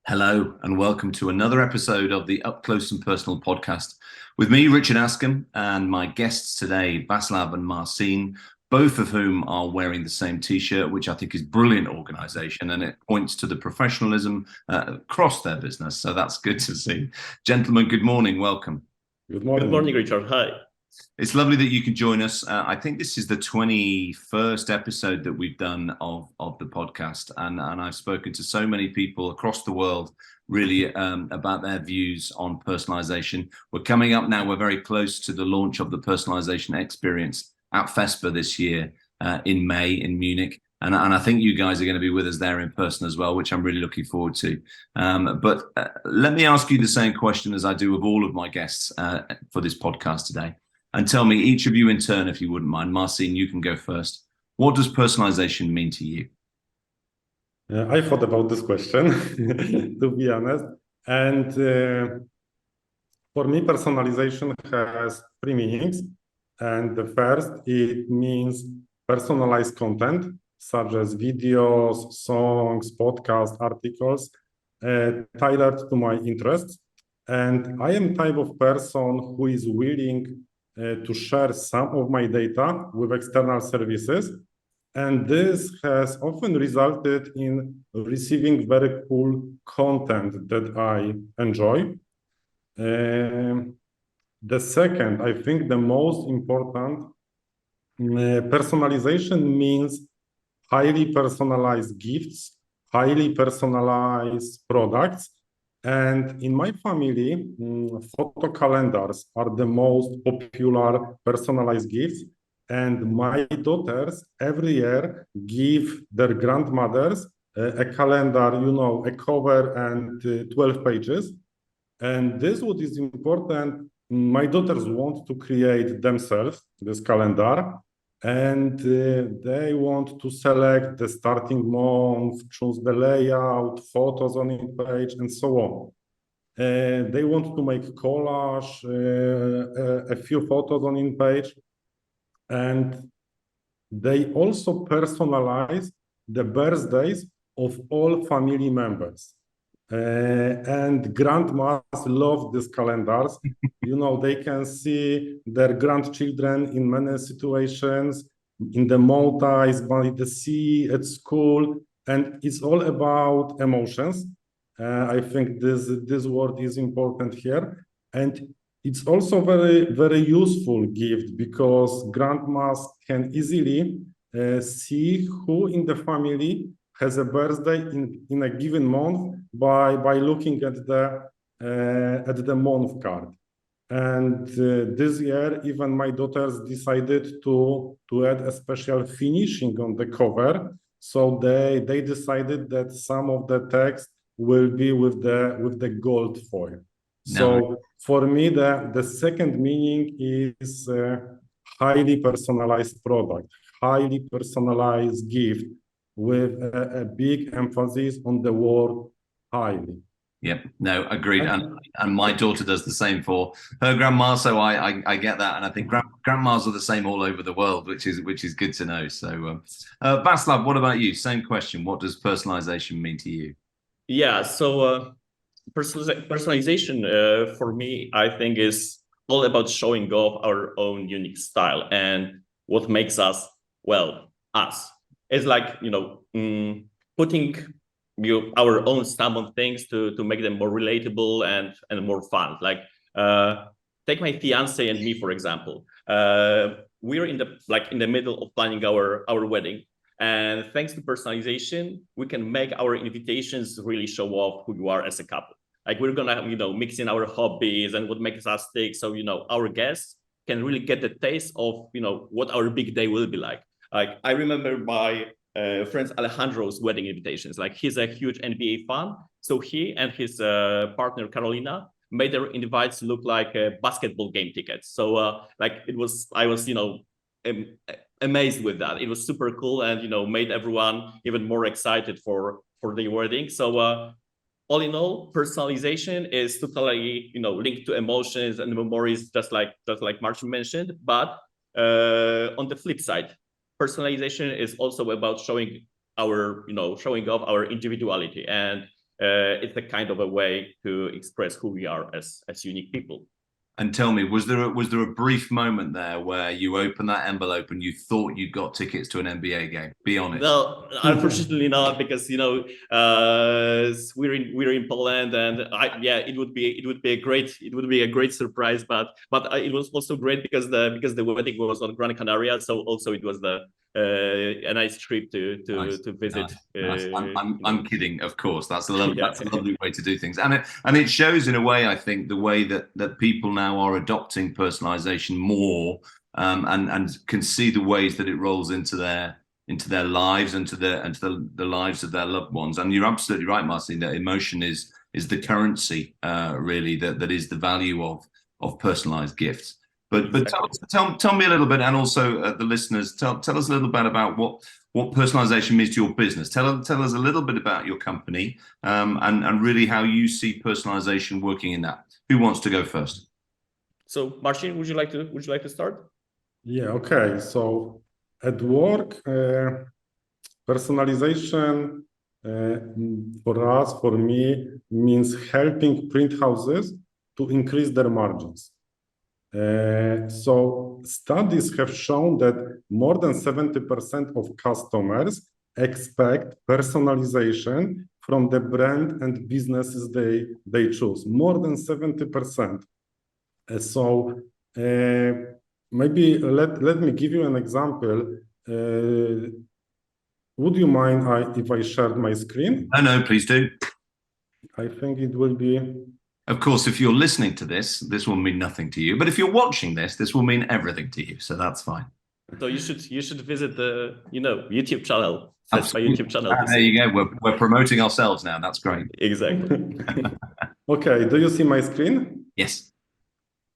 Hello, and welcome to another episode of the Up Close and Personal podcast with me, Richard Askam, and my guests today, Václav and Marcin, both of whom are wearing the same T-shirt, which I think is brilliant organisation, and it points to the professionalism across their business. So that's good to see. Gentlemen, good morning. Welcome. Good morning. Good morning, Richard. Hi. It's lovely that you can join us. I think this is the 21st episode that we've done of the podcast, and I've spoken to so many people across the world really about their views on personalisation. We're coming up now, we're very close to the launch of the personalisation experience at FESPA this year in May in Munich. And I think you guys are going to be with us there in person as well, which I'm really looking forward to. But let me ask you the same question as I do of all of my guests for this podcast today. And tell me, each of you in turn, if you wouldn't mind. Marcin, you can go first. What does personalisation mean to you? I thought about this question, to be honest. And for me, personalization has three meanings. And the first, it means personalized content, such as videos, songs, podcasts, articles, tailored to my interests. And I am type of person who is willing to share some of my data with external services. And this has often resulted in receiving very cool content that I enjoy. The second, I think the most important, personalization means highly personalized gifts, highly personalized products. And in my family, photo calendars are the most popular personalized gifts. And my daughters every year give their grandmothers a calendar, a cover and 12 pages. And this what is important, my daughters want to create themselves this calendar. And they want to select the starting month, choose the layout, photos on each page, and so on. They want to make collage, a few photos on each page. And they also personalize the birthdays of all family members. And grandmas love these calendars. They can see their grandchildren in many situations, in the mountains, by the sea, at school, and it's all about emotions. I think this word is important here. And it's also very, very useful gift because grandmas can easily see who in the family has a birthday in a given month by looking at the month card. And this year, even my daughters decided to add a special finishing on the cover. So they decided that some of the text will be with the gold foil. So for me, the second meaning is highly personalized product, highly personalized gift, with a big emphasis on the word highly. Yep, no, agreed. And my daughter does the same for her grandma, so I get that. And I think grandmas are the same all over the world, which is good to know. So Václav, what about you? Same question. What does personalization mean to you? Yeah, so personalization for me, I think, is all about showing off our own unique style and what makes us, well, us. It's like, putting our own stamp on things to make them more relatable and more fun. Like, take my fiance and me, for example. We're in the middle of planning our wedding. And thanks to personalization, we can make our invitations really show off who you are as a couple. Like we're gonna, mix in our hobbies and what makes us tick. So, our guests can really get the taste of, what our big day will be like. Like I remember my friend Alejandro's wedding invitations. Like he's a huge NBA fan. So he and his partner Carolina made their invites look like basketball game tickets. So I was, amazed with that. It was super cool and, made everyone even more excited for the wedding. So all in all, personalization is totally, linked to emotions and memories, just like Marcin mentioned. But on the flip side, personalization is also about showing off our individuality. And it's a kind of a way to express who we are as unique people. And tell me, was there a brief moment there where you opened that envelope and you thought you'd got tickets to an NBA game? Be honest. No, unfortunately not, because we're in Poland, and it would be a great surprise, but it was also great because the wedding was on Gran Canaria, so also it was a nice trip to visit. Nice. I'm kidding, of course. That's a lovely way to do things, and it shows in a way, I think, the way that people now are adopting personalization more, and can see the ways that it rolls into their lives and to the lives of their loved ones. And you're absolutely right, Marcin, that emotion is the currency, really, that is the value of personalized gifts. But tell me a little bit, and also the listeners, tell us a little bit about what personalization means to your business. Tell us a little bit about your company, and really how you see personalization working in that. Who wants to go first? So, Marcin, would you like to start? Yeah. Okay. So at work, personalization for me, means helping print houses to increase their margins. So studies have shown that more than 70% of customers expect personalization from the brand and businesses they choose. More than 70%. So maybe let me give you an example. Would you mind if I shared my screen? No, please do. I think it will be. Of course, if you're listening to this will mean nothing to you. But if you're watching this will mean everything to you. So that's fine. So you should visit the YouTube channel, FESPA YouTube channel. There you go. We're promoting ourselves now. That's great. Exactly. Okay. Do you see my screen? Yes.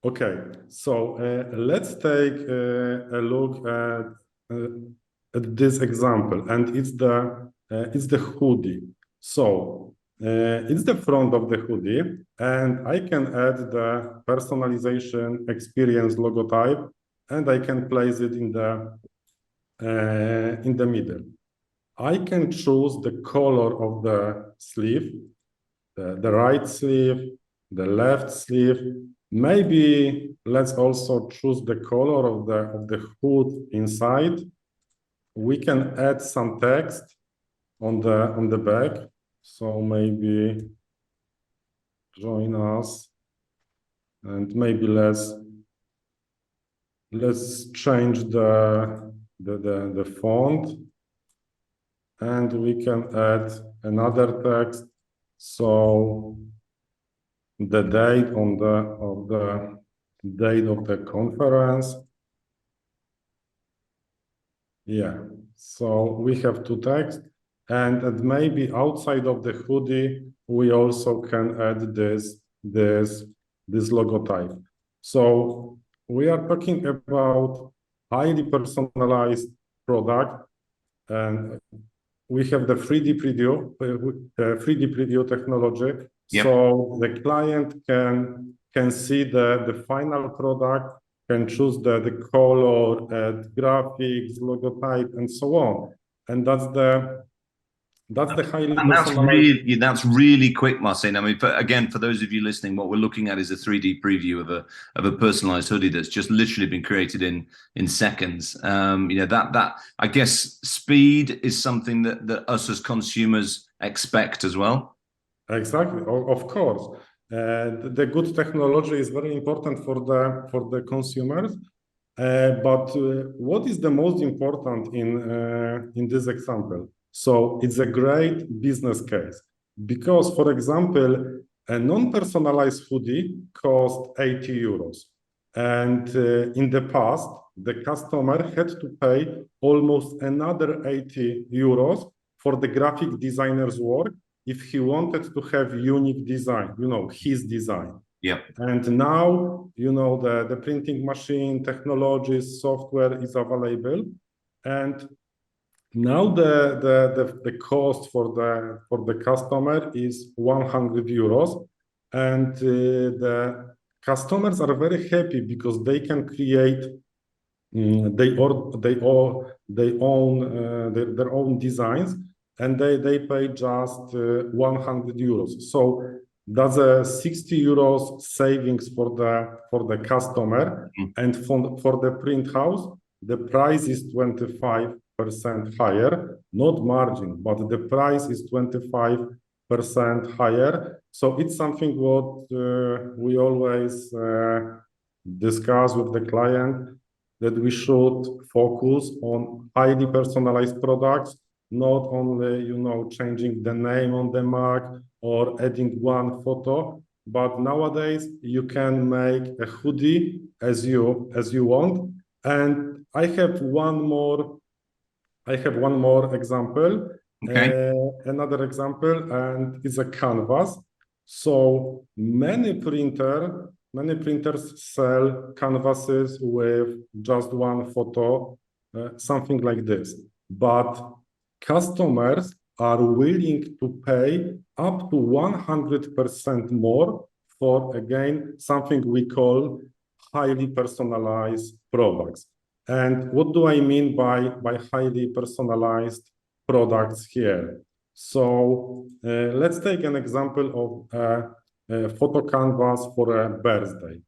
Okay. So let's take a look at this example, and it's the hoodie. So it's the front of the hoodie, and I can add the personalization experience logotype, and I can place it in the middle. I can choose the color of the sleeve, the right sleeve, the left sleeve. Maybe let's also choose the color of the hood inside. We can add some text on the back. So maybe join us, and maybe let's change the font, and we can add another text. So the date of the date of the conference. Yeah. So we have two texts. And maybe outside of the hoodie, we also can add this logotype. So we are talking about highly personalized product, and we have the 3D preview technology. Yep. So the client can see the final product, can choose the color, graphics, logotype, and so on. And that's the highly personalized. That's really quick, Marcin. I mean, for those of you listening, what we're looking at is a 3D preview of a personalized hoodie that's just literally been created in seconds. That I guess speed is something that us as consumers expect as well. Exactly, of course. The good technology is very important for the consumers. But what is the most important in this example? So it's a great business case, because, for example, a non-personalized hoodie cost 80 euros. And in the past, the customer had to pay almost another 80 euros for the graphic designer's work if he wanted to have unique design, his design. Yeah. And now, the printing machine, technologies, software is available. And now the cost for the customer is 100 euros. And the customers are very happy because they can create their own designs. and they pay just 100 euros. So that's a 60 euros savings for the customer. And for the print house, the price is 25% higher, not margin, but the price is 25% higher. So it's something what we always discuss with the client, that we should focus on highly personalized products, not only, changing the name on the mark or adding one photo, but nowadays you can make a hoodie as you want. And I have one more example. Okay. Another example, and it's a canvas. So many printers sell canvases with just one photo, something like this. But customers are willing to pay up to 100% more for, again, something we call highly personalized products. And what do I mean by highly personalized products here? So let's take an example of a photo canvas for a birthday.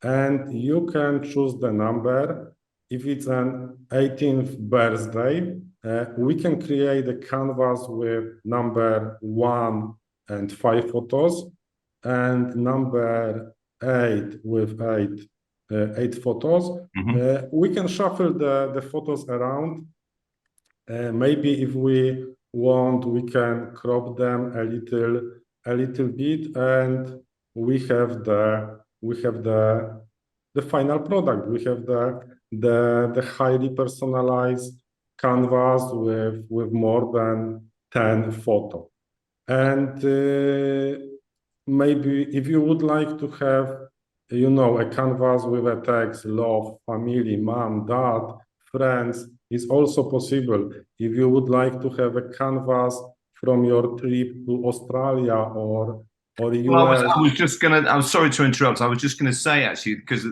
And you can choose the number. If it's an 18th birthday, we can create a canvas with number 1 and 5 photos, and number 8 with 8 photos. We can shuffle the photos around. Maybe if we want, we can crop them a little bit, and we have the final product. We have the highly personalized canvas with more than 10 photos. And maybe if you would like to have, a canvas with a text, love, family, mom, dad, friends, is also possible. If you would like to have a canvas from your trip to Australia or US. Well, I'm sorry to interrupt. I was just going to say, actually, because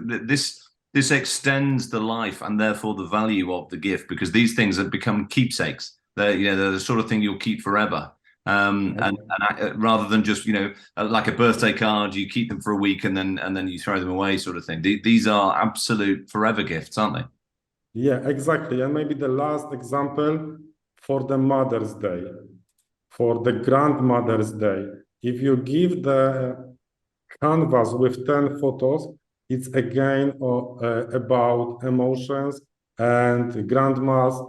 this extends the life and therefore the value of the gift, because these things have become keepsakes. They're the sort of thing you'll keep forever. Rather than just, like a birthday card, you keep them for a week and then you throw them away, sort of thing. These are absolute forever gifts, aren't they? Yeah, exactly. And maybe the last example for the Mother's Day, for the Grandmother's Day. If you give the canvas with 10 photos, it's again about emotions, and grandmas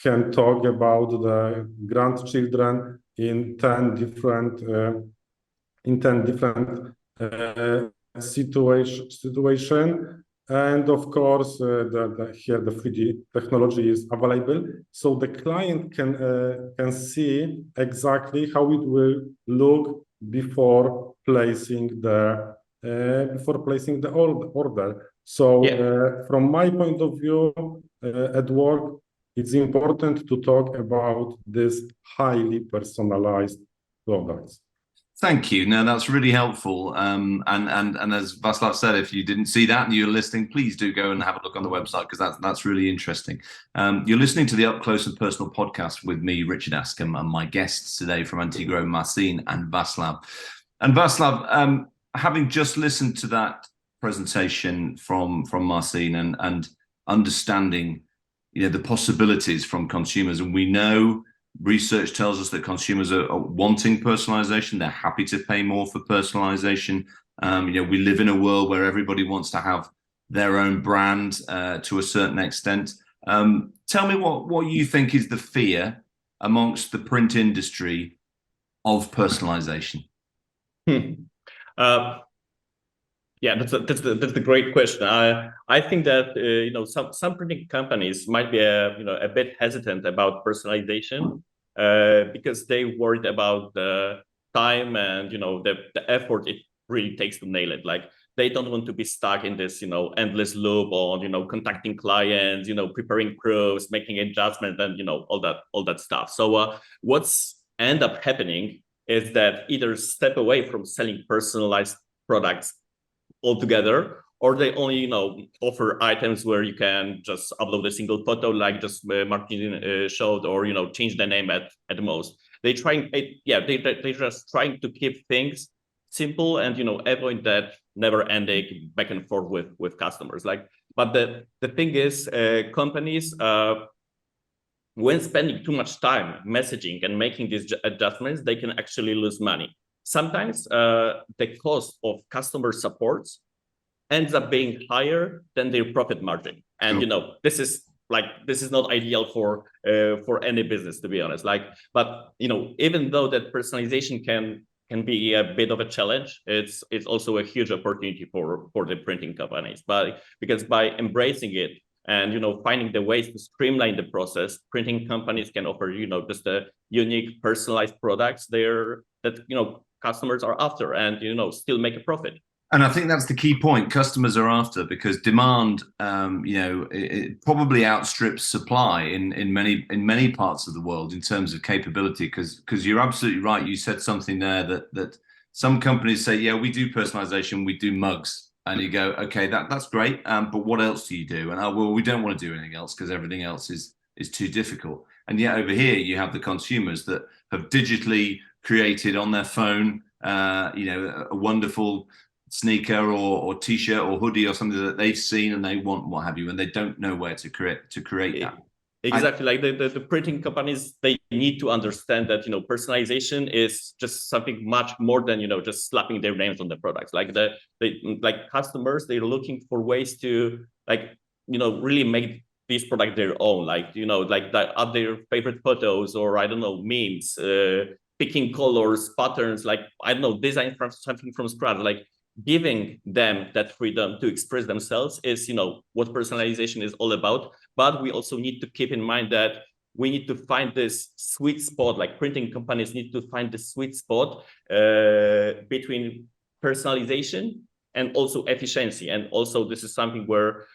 can talk about the grandchildren in 10 different situation. And of course, here the 3D technology is available, so the client can see exactly how it will look before placing the order. So from my point of view, at work, it's important to talk about this highly personalized products. Thank you. No, that's really helpful. And as Vaclav said, if you didn't see that and you're listening, please do go and have a look on the website, because that's really interesting. You're listening to the Up Close and Personal podcast with me, Richard Askam, and my guests today from Antigro, Marcin and Vaclav. And Vaclav, having just listened to that presentation from Marcin and understanding, the possibilities from consumers, and we know research tells us that consumers are wanting personalization. They're happy to pay more for personalization. We live in a world where everybody wants to have their own brand to a certain extent. Tell me what you think is the fear amongst the print industry of personalization. Yeah, that's a great question. I think that some printing companies might be a bit hesitant about personalization because they worried about the time and the effort it really takes to nail it. Like, they don't want to be stuck in this endless loop on contacting clients, preparing proofs, making adjustments, and all that stuff. So what's end up happening is that either step away from selling personalized products altogether, or they only, offer items where you can just upload a single photo, like just Martin showed, or, change the name at most. They're just trying to keep things simple and, avoid that never-ending back and forth with customers. But the thing is, companies, when spending too much time messaging and making these adjustments, they can actually lose money. Sometimes the cost of customer supports ends up being higher than their profit margin. And, this is not ideal for any business, to be honest. But, even though that personalization can be a bit of a challenge, it's also a huge opportunity for the printing companies. But because by embracing it and, finding the ways to streamline the process, printing companies can offer, just a unique personalized products there that, customers are after and, still make a profit. And I think that's the key point customers are after, because demand, it probably outstrips supply in many parts of the world in terms of capability. Because you're absolutely right. You said something there that some companies say, yeah, we do personalization, we do mugs, and you go, okay, that's great, but what else do you do? And well, we don't want to do anything else because everything else is too difficult. And yet over here you have the consumers that have digitally created on their phone, a wonderful sneaker or t-shirt or hoodie or something that they've seen and they want, what have you, and they don't know where to create that. Exactly. Like the printing companies, they need to understand that, personalization is just something much more than, just slapping their names on the products. Like customers, they're looking for ways to really make this product their own, add their favorite photos, or I don't know, memes, picking colors, patterns, design something from scratch, giving them that freedom to express themselves is, what personalization is all about. But we also need to keep in mind that we need to find this sweet spot, printing companies need to find the sweet spot between personalization and also efficiency. And also this is something where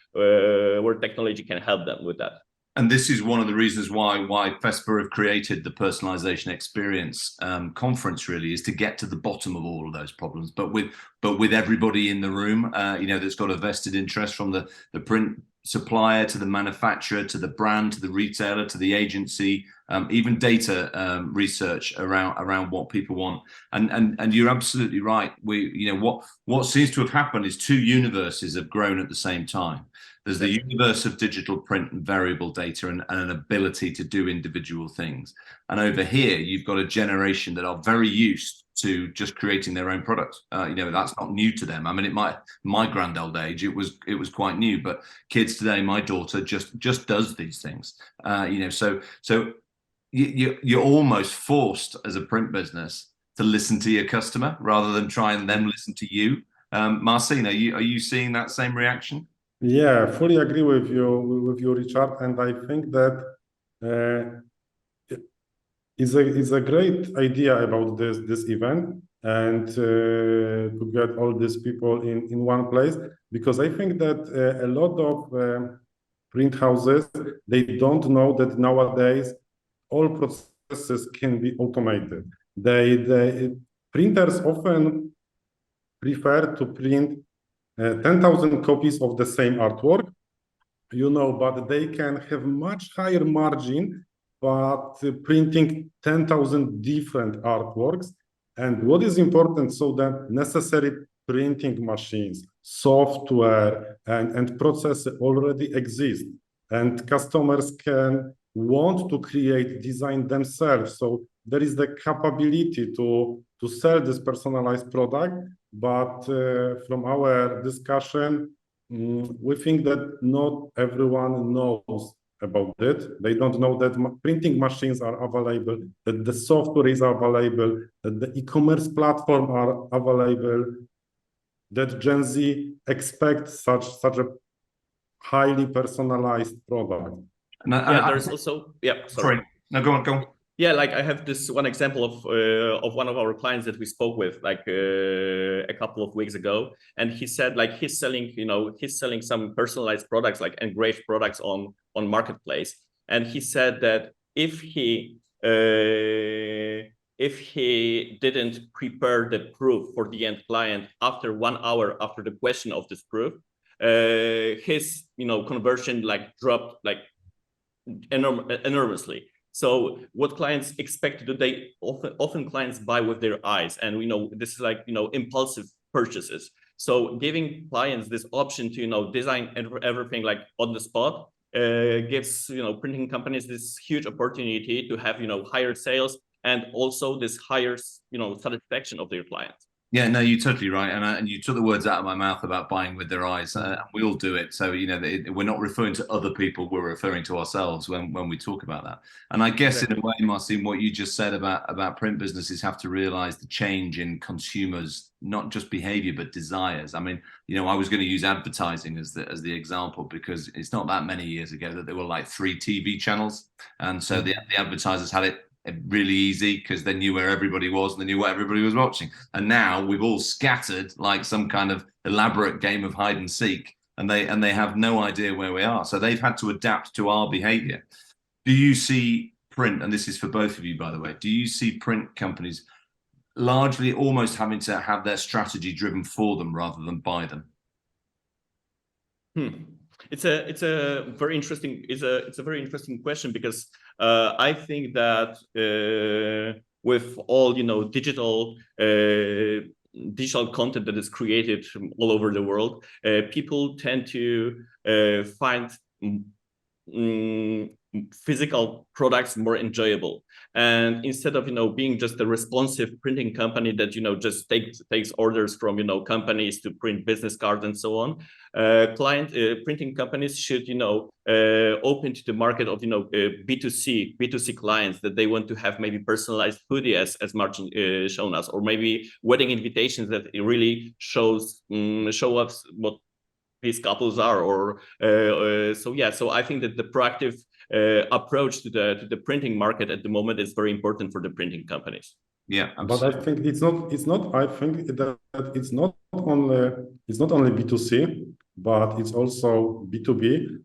technology can help them with that. And this is one of the reasons why FESPA have created the Personalisation Experience conference, really, is to get to the bottom of all of those problems, but with everybody in the room, that's got a vested interest, from the print supplier to the manufacturer to the brand to the retailer to the agency, even data research around what people want. And you're absolutely right. What seems to have happened is two universes have grown at the same time. There's the universe of digital print and variable data and an ability to do individual things. And over here, you've got a generation that are very used to just creating their own products. That's not new to them. I mean, my grand old age, it was quite new, but kids today, my daughter just does these things. So you're almost forced as a print business to listen to your customer rather than try and them listen to you. Marcin, are you seeing that same reaction? Yeah, fully agree with you, Richard. And I think that it's a great idea about this event, and to get all these people in one place, because I think that a lot of print houses, they don't know that nowadays all processes can be automated. Printers often prefer to print 10,000 copies of the same artwork, but they can have much higher margin, but printing 10,000 different artworks. And what is important, so that necessary printing machines, software, and processes already exist, and customers can want to create design themselves. So there is the capability to sell this personalized product. But from our discussion, we think that not everyone knows about it. They don't know that printing machines are available, that the software is available, that the e-commerce platform are available, that Gen Z expects such a highly personalized product. There's also sorry. No, go on. Yeah, I have this one example of one of our clients that we spoke with a couple of weeks ago, and he said he's selling some personalized products, engraved products on marketplace, and he said that if he didn't prepare the proof for the end client after 1 hour after the question of this proof, his conversion like dropped like enormously. So what clients expect to do, they often clients buy with their eyes, and this is like impulsive purchases. So giving clients this option to design everything like on the spot gives printing companies this huge opportunity to have higher sales and also this higher satisfaction of their clients. Yeah, no, you're totally right, and you took the words out of my mouth about buying with their eyes. We all do it, so we're not referring to other people; we're referring to ourselves when we talk about that. And I guess in a way, Marcin, what you just said about print businesses have to realize the change in consumers, not just behavior but desires. I mean, I was going to use advertising as the example because it's not that many years ago that there were like 3 TV channels, and so the advertisers had it really easy because they knew where everybody was and they knew what everybody was watching. And now we've all scattered like some kind of elaborate game of hide and seek, and they have no idea where we are. So they've had to adapt to our behavior. Do you see print, and this is for both of you, by the way, do you see print companies largely almost having to have their strategy driven for them rather than by them? It's a very interesting question because I think that with all digital content that is created all over the world, people tend to find physical products more enjoyable, and instead of being just a responsive printing company that just takes orders from companies to print business cards and so on, printing companies should open to the market of B2C clients that they want to have maybe personalized hoodie as Marcin shown us, or maybe wedding invitations that it really show us what these couples are, or so I think that the proactive approach to the printing market at the moment is very important for the printing companies. Yeah, absolutely. But I think it's not. I think that it's not only B2C, but it's also B2B.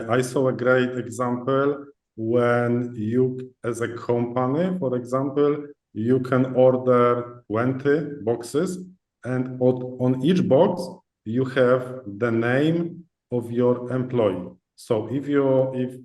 I saw a great example when you, as a company, for example, you can order 20 boxes, and on each box you have the name of your employee. So if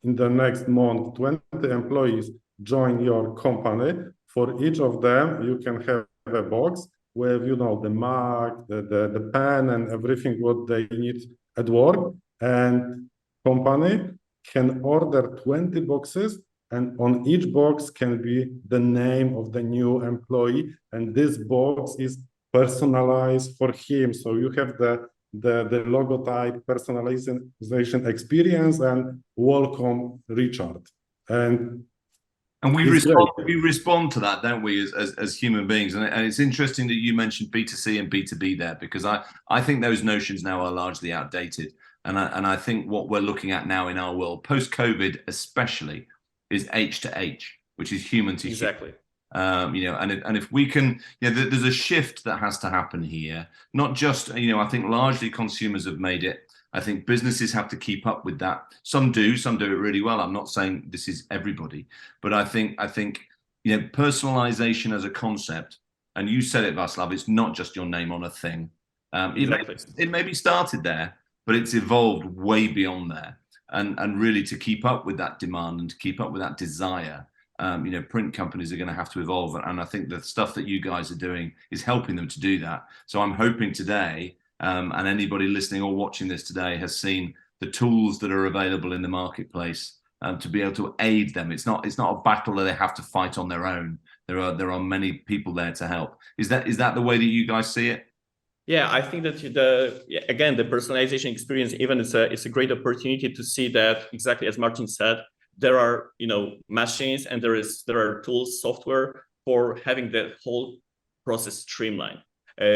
in the next month 20 employees join your company, for each of them you can have a box with the mark, the pen, and everything what they need at work, and company can order 20 boxes, and on each box can be the name of the new employee, and this box is personalized for him. So you have the logotype, personalization experience, and welcome Richard. And we respond to that, don't we, as human beings? And it's interesting that you mentioned B2C and B2B there, because I think those notions now are largely outdated. And I think what we're looking at now in our world, post-COVID especially, is H to H, which is human to human. Exactly. And if we can, there's a shift that has to happen here. Not just, I think largely consumers have made it. I think businesses have to keep up with that. Some do it really well. I'm not saying this is everybody, but I think personalization as a concept, and you said it, Waclaw, it's not just your name on a thing. It maybe started there, but it's evolved way beyond there. And really to keep up with that demand and to keep up with that desire, print companies are going to have to evolve. And I think the stuff that you guys are doing is helping them to do that. So I'm hoping today, and anybody listening or watching this today has seen the tools that are available in the marketplace to be able to aid them. It's not a battle that they have to fight on their own. There are many people there to help. Is that the way that you guys see it? Yeah, I think that the personalization experience, even it's a great opportunity to see that, exactly as Marcin said, there are machines and there are tools, software for having the whole process streamlined.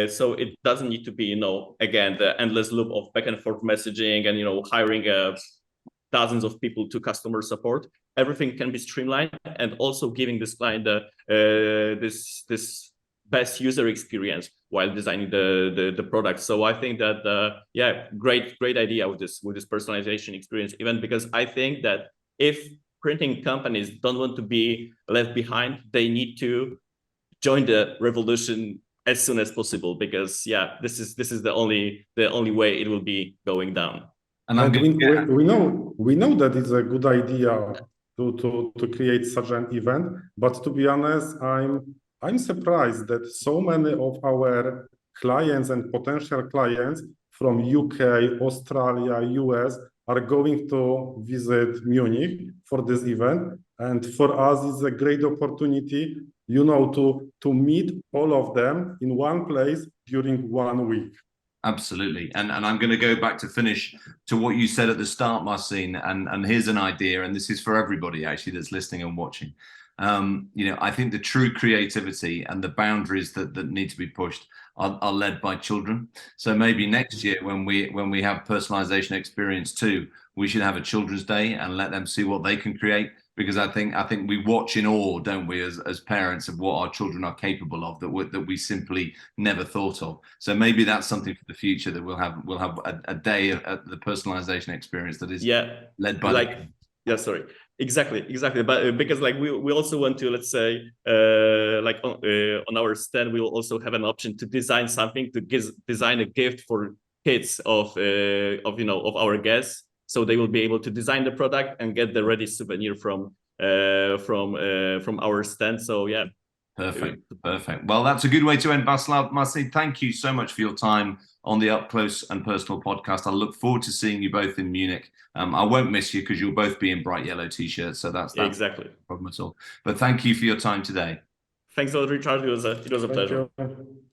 So it doesn't need to be again the endless loop of back and forth messaging and hiring dozens of people to customer support. Everything can be streamlined, and also giving this client this best user experience while designing the product. So I think that great idea with this personalization experience, even because I think that if printing companies don't want to be left behind, they need to join the revolution as soon as possible, because yeah, this is the only way it will be going down. And we know that it's a good idea to create such an event, but to be honest, I'm surprised that so many of our clients and potential clients from UK, Australia, US are going to visit Munich for this event. And for us, it's a great opportunity, to meet all of them in one place during 1 week. Absolutely. And I'm going to go back to finish to what you said at the start, Marcin, and here's an idea, and this is for everybody actually that's listening and watching. I think the true creativity and the boundaries that need to be pushed are led by children. So maybe next year when we have personalization experience too, we should have a children's day and let them see what they can create. Because I think we watch in awe, don't we, as parents, of what our children are capable of that we simply never thought of. So maybe that's something for the future, that we'll have a day of the personalization experience that is led by exactly. But because we also want to, let's say, on our stand, we will also have an option to design something, to design a gift for kids of our guests. So they will be able to design the product and get the ready souvenir from our stand. So yeah. Perfect. Well, that's a good way to end, Václav. Marcin, thank you so much for your time on the Up Close and Personal podcast. I look forward to seeing you both in Munich. I won't miss you because you'll both be in bright yellow t-shirts. So that's exactly no problem at all. But thank you for your time today. Thanks a lot, Richard. It was a pleasure. You.